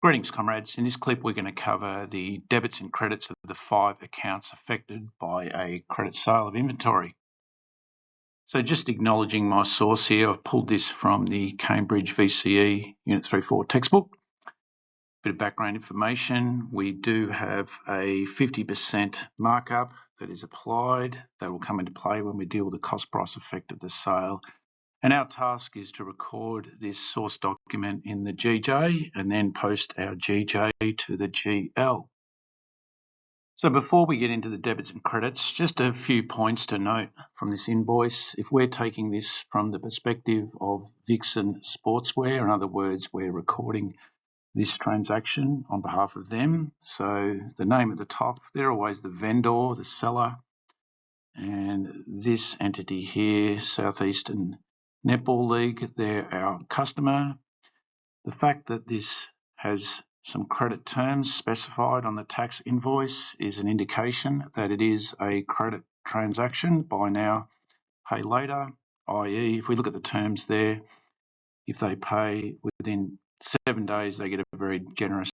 Greetings, comrades. In this clip, we're going to cover the debits and credits of the 5 accounts affected by a credit sale of inventory. So just acknowledging my source here, I've pulled this from the Cambridge VCE Unit 3-4 textbook. Bit of background information. We do have a 50% markup that is applied. That will come into play when we deal with the cost price effect of the sale. And our task is to record this source document in the GJ and then post our GJ to the GL. So before we get into the debits and credits, just a few points to note from this invoice. If we're taking this from the perspective of Vixen Sportswear, in other words, we're recording this transaction on behalf of them. So the name at the top, they're always the vendor, the seller. And this entity here, Southeastern Netball League, they're our customer. The fact that this has some credit terms specified on the tax invoice is an indication that it is a credit transaction, buy now, pay later, i.e. if we look at the terms there, if they pay within 7 days, they get a very generous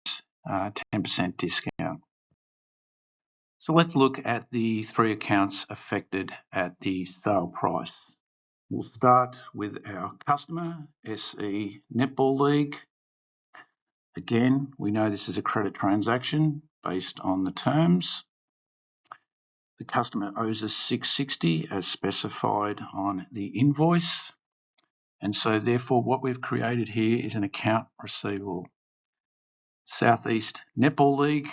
10% discount. So let's look at the 3 accounts affected at the sale price. We'll start with our customer, SE Netball League. Again, we know this is a credit transaction based on the terms. The customer owes us $660 as specified on the invoice. And so therefore what we've created here is an account receivable. Southeast Netball League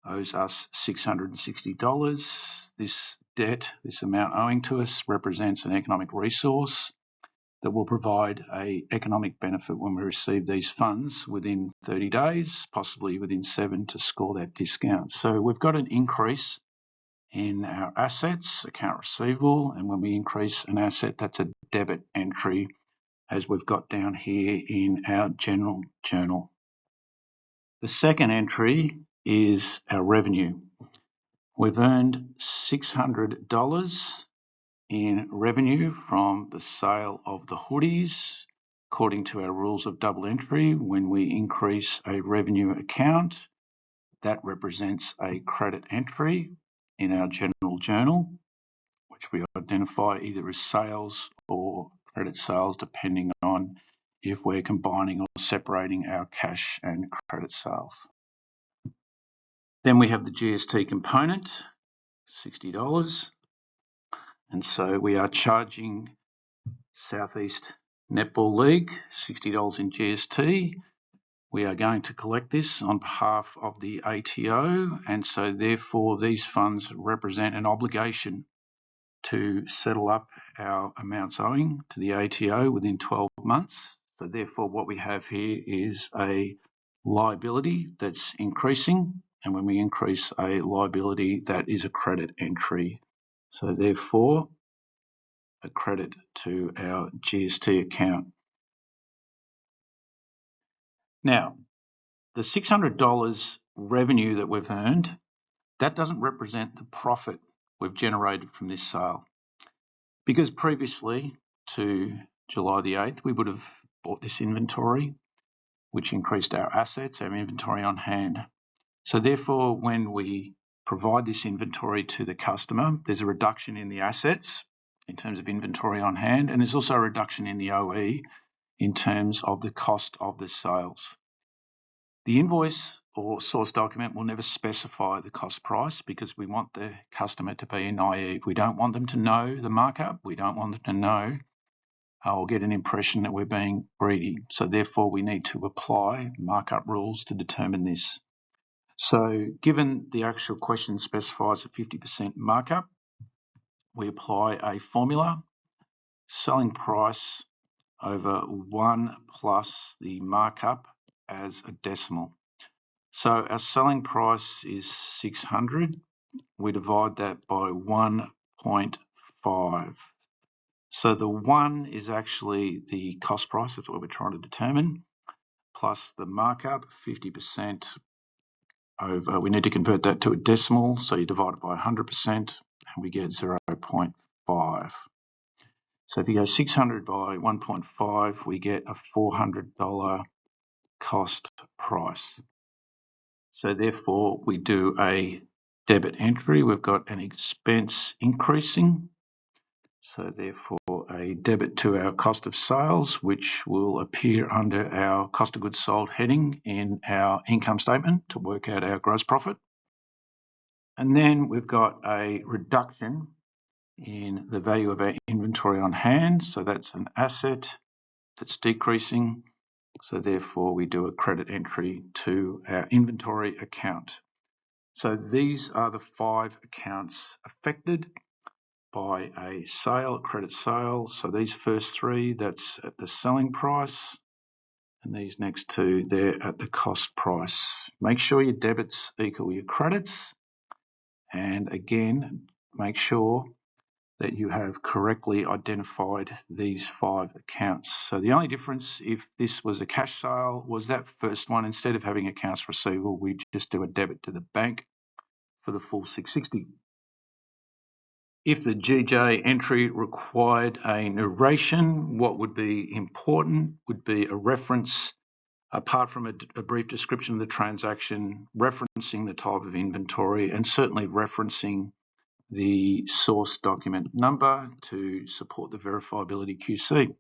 owes us $660. This debt, this amount owing to us, represents an economic resource that will provide an economic benefit when we receive these funds within 30 days, possibly within 7 to score that discount. So we've got an increase in our assets, account receivable, and when we increase an asset, that's a debit entry, as we've got down here in our general journal. The second entry is our revenue. We've earned $600 in revenue from the sale of the hoodies. According to our rules of double entry, when we increase a revenue account, that represents a credit entry in our general journal, which we identify either as sales or credit sales, depending on if we're combining or separating our cash and credit sales. Then we have the GST component, $60. And so we are charging Southeast Netball League $60 in GST. We are going to collect this on behalf of the ATO, and so therefore these funds represent an obligation to settle up our amounts owing to the ATO within 12 months. So therefore what we have here is a liability that's increasing, and when we increase a liability, that is a credit entry. So therefore a credit to our GST account. Now, the $600 revenue that we've earned, that doesn't represent the profit we've generated from this sale. Because previously to July the 8th, we would have bought this inventory, which increased our assets, our inventory on hand. So therefore, when we provide this inventory to the customer, there's a reduction in the assets in terms of inventory on hand, and there's also a reduction in the OE in terms of the cost of the sales. The invoice or source document will never specify the cost price because we want the customer to be naive. We don't want them to know the markup. We don't want them to know or get an impression that we're being greedy. So therefore, we need to apply markup rules to determine this. So given the actual question specifies a 50% markup, we apply a formula, selling price over 1 plus the markup as a decimal. So our selling price is 600. We divide that by 1.5. So the 1 is actually the cost price, that's what we're trying to determine, plus the markup, 50% over, we need to convert that to a decimal, so you divide it by 100% and we get 0.5. So if you go 600 by 1.5, we get a $400 cost price. So therefore we do a debit entry. We've got an expense increasing. So therefore a debit to our cost of sales, which will appear under our cost of goods sold heading in our income statement to work out our gross profit. And then we've got a reduction in the value of our inventory on hand. So that's an asset that's decreasing. So therefore we do a credit entry to our inventory account. So these are the 5 accounts affected by a sale, credit sale. So these first 3, that's at the selling price, and these next 2, they're at the cost price. Make sure your debits equal your credits, and again, make sure that you have correctly identified these 5 accounts. So the only difference if this was a cash sale was that first one, instead of having accounts receivable, we just do a debit to the bank for the full 660. If the GJ entry required a narration, what would be important would be a reference, apart from a brief description of the transaction, referencing the type of inventory, and certainly referencing the source document number to support the verifiability QC.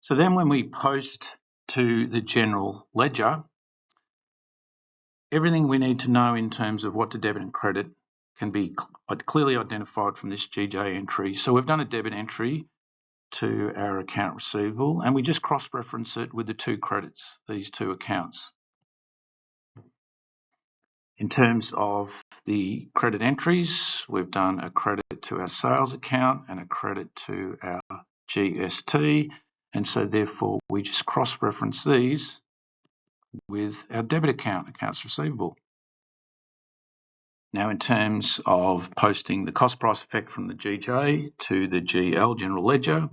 So then when we post to the general ledger, everything we need to know in terms of what to debit and credit can be clearly identified from this GJ entry. So we've done a debit entry to our account receivable, and we just cross-reference it with the 2 credits, these 2 accounts. In terms of the credit entries, we've done a credit to our sales account and a credit to our GST, and so therefore we just cross-reference these with our debit account, accounts receivable. Now, in terms of posting the cost price effect from the GJ to the GL, general ledger,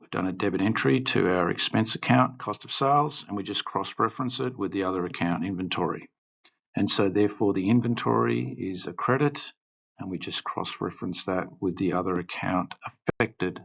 we've done a debit entry to our expense account, cost of sales, and we just cross-reference it with the other account, inventory. And so therefore the inventory is a credit, and we just cross-reference that with the other account affected